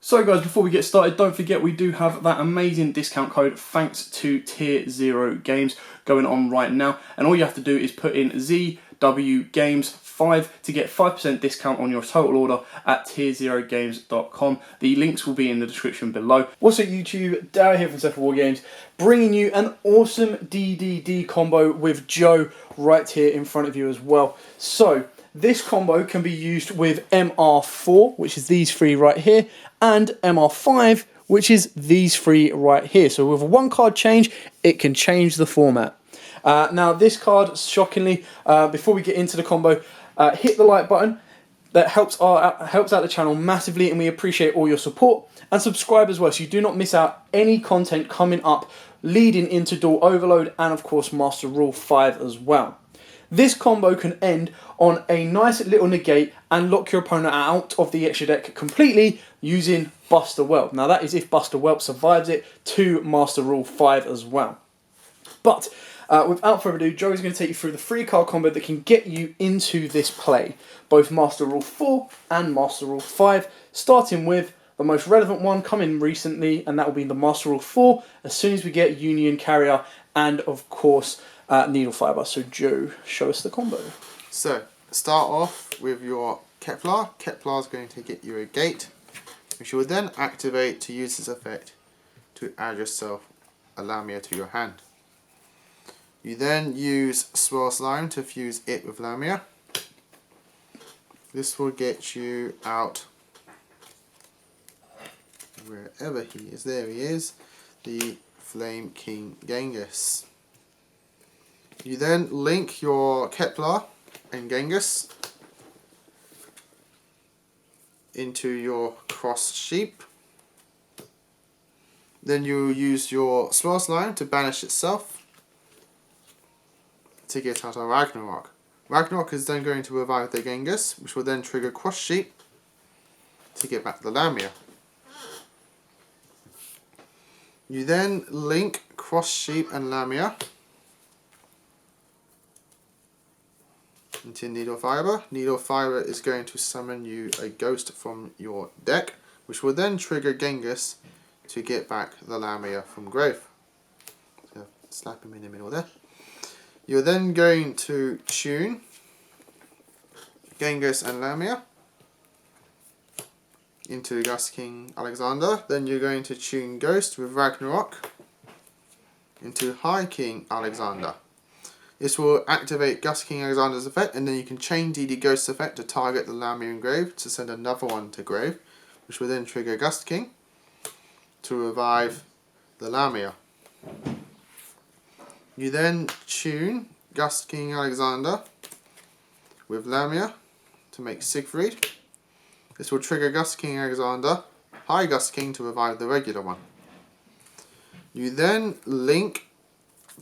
So guys, before we get started, don't forget we do have that amazing discount code thanks to Tier 0 Games going on right now. And all you have to do is put in ZW Games 5 to get 5% discount on your total order at tier0games.com. The links will be in the description below. What's up YouTube, Darryl here from Separate War Games, bringing you an awesome DDD combo with Joe right here in front of you as well. So, this combo can be used with MR4, which is these three right here, and MR5, which is these three right here. So with a one card change, it can change the format. Now this card, shockingly, before we get into the combo, hit the like button. That helps out the channel massively, and we appreciate all your support. And subscribe as well, so you do not miss out any content coming up leading into Duel Overload and of course Master Rule 5 as well. This combo can end on a nice little negate and lock your opponent out of the extra deck completely using Buster Whelp. Now that is if Buster Whelp survives it to Master Rule 5 as well. But without further ado, Joe is going to take you through the 3-card combo that can get you into this play. Both Master Rule 4 and Master Rule 5, starting with the most relevant one coming recently, and that will be the Master Rule 4 as soon as we get Union Carrier and of course Needle Fiber. So Joe, show us the combo. So, start off with your Kepler. Kepler is going to get you a gate, which you will then activate to use this effect to add yourself a Lamia to your hand. You then use Swirl Slime to fuse it with Lamia. This will get you out wherever he is. There he is, the Flame King Genghis. You then link your Kepler and Genghis into your Cross Sheep. Then you use your Swirl Slime to banish itself to get out of Ragnarok. Ragnarok is then going to revive the Genghis, which will then trigger Cross Sheep to get back the Lamia. You then link Cross Sheep and Lamia into Needle Fiber. Needle Fiber is going to summon you a ghost from your deck, which will then trigger Genghis to get back the Lamia from grave. So slap him in the middle there. You're then going to tune Genghis and Lamia into Gust King Alexander. Then you're going to tune Ghost with Ragnarok into High King Alexander. This will activate Gust King Alexander's effect, and then you can chain DD Ghost's effect to target the Lamia in grave to send another one to grave, which will then trigger Gust King to revive the Lamia. You then tune Gust King Alexander with Lamia to make Siegfried. This will trigger Gust King Alexander, High Gust King to revive the regular one. You then link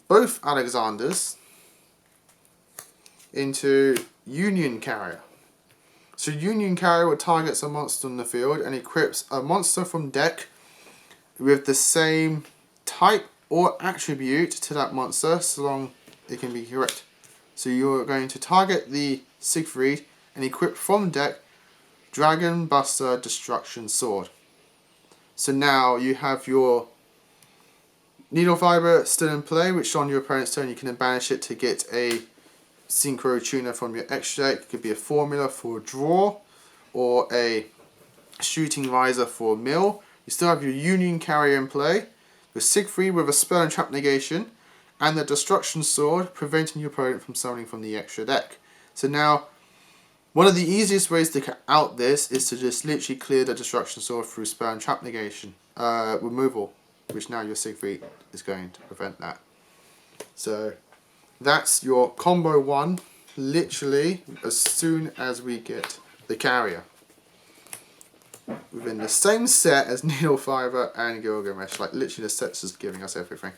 both Alexanders into Union Carrier. So Union Carrier will target a monster on the field and equips a monster from deck with the same type or attribute to that monster, so long it can be correct. So you're going to target the Siegfried and equip from deck Dragon Buster Destruction Sword. So now you have your Needle Fiber still in play, which on your opponent's turn you can then banish it to get a Synchro Tuner from your extra deck. It could be a Formula for draw or a Shooting Riser for mill. You still have your Union Carrier in play, your Siegfried with a Spell and Trap negation, and the Destruction Sword preventing your opponent from summoning from the extra deck. So now, one of the easiest ways to get out this is to just literally clear the Destruction Sword through Spell and Trap negation removal, which now your Siegfried is going to prevent that. So that's your combo 1, literally as soon as we get the carrier. Within the same set as Needle Fiber and Gilgamesh, like literally the set's just giving us everything.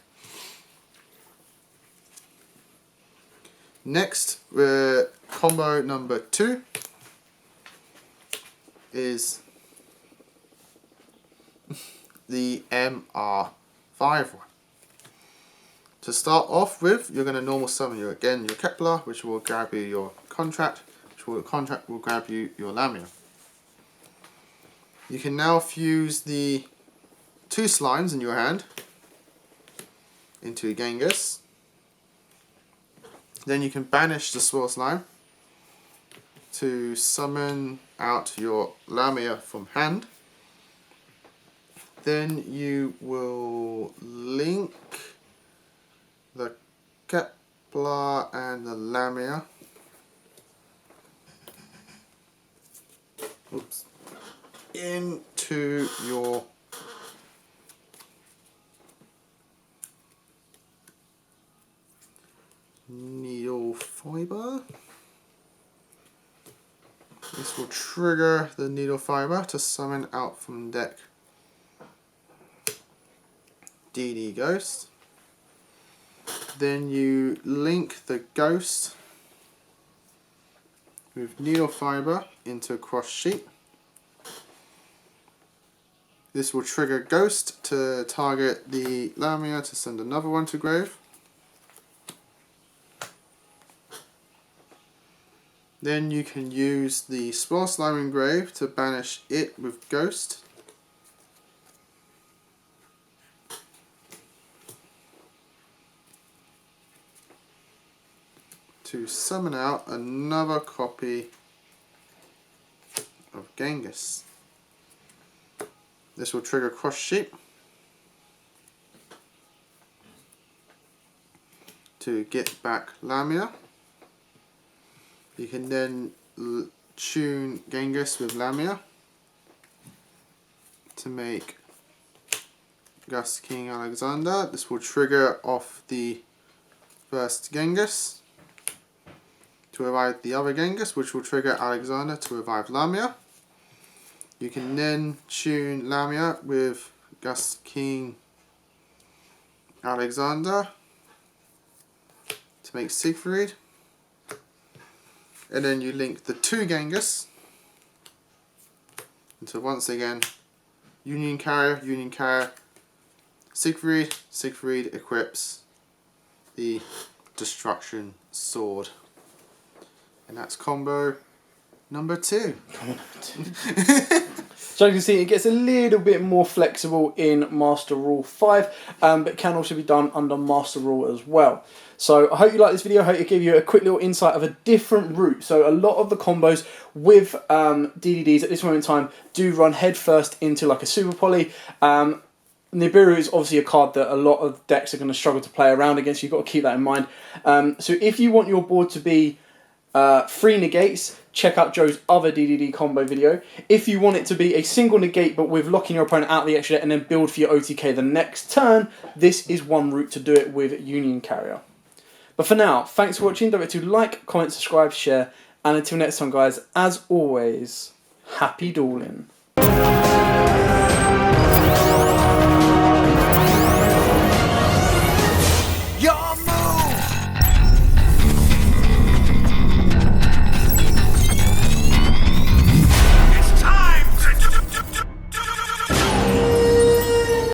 Next, combo number 2 is the MR5 one. To start off with, you're going to normal summon your Kepler, which will grab you your contract, which will grab you your Lamia. You can now fuse the 2 slimes in your hand into Genghis. Then you can banish the swirl slime to summon out your Lamia from hand. Then you will link the Kepler and the Lamia. Oops. Into your needle fiber. This will trigger the needle fiber to summon out from deck DD Ghost. Then you link the Ghost with needle fiber into a cross sheet. This will trigger Ghost to target the Lamia to send another one to grave. Then you can use the Spore Slime in grave to banish it with Ghost. To summon out another copy of Genghis. This will trigger Cross Sheep to get back Lamia. You can then tune Genghis with Lamia to make Gus King Alexander. This will trigger off the first Genghis to revive the other Genghis, which will trigger Alexander to revive Lamia. You can then tune Lamia with Gus King Alexander to make Siegfried. And then you link the 2 Genghis until once again Union Carrier, Siegfried equips the Destruction Sword. And that's combo number 2. So you can see it gets a little bit more flexible in Master Rule 5, but can also be done under Master Rule as well. So I hope you like this video. I hope it gave you a quick little insight of a different route. So a lot of the combos with DDDs at this moment in time do run head first into like a Super Poly. Nibiru is obviously a card that a lot of decks are going to struggle to play around against. You've got to keep that in mind. So if you want your board to be 3 negates, check out Joe's other DDD combo video. If you want it to be a single negate but with locking your opponent out of the extra deck and then build for your OTK the next turn, this is one route to do it with Union Carrier. But for now, thanks for watching. Don't forget to like, comment, subscribe, share, and until next time guys, as always, happy dueling.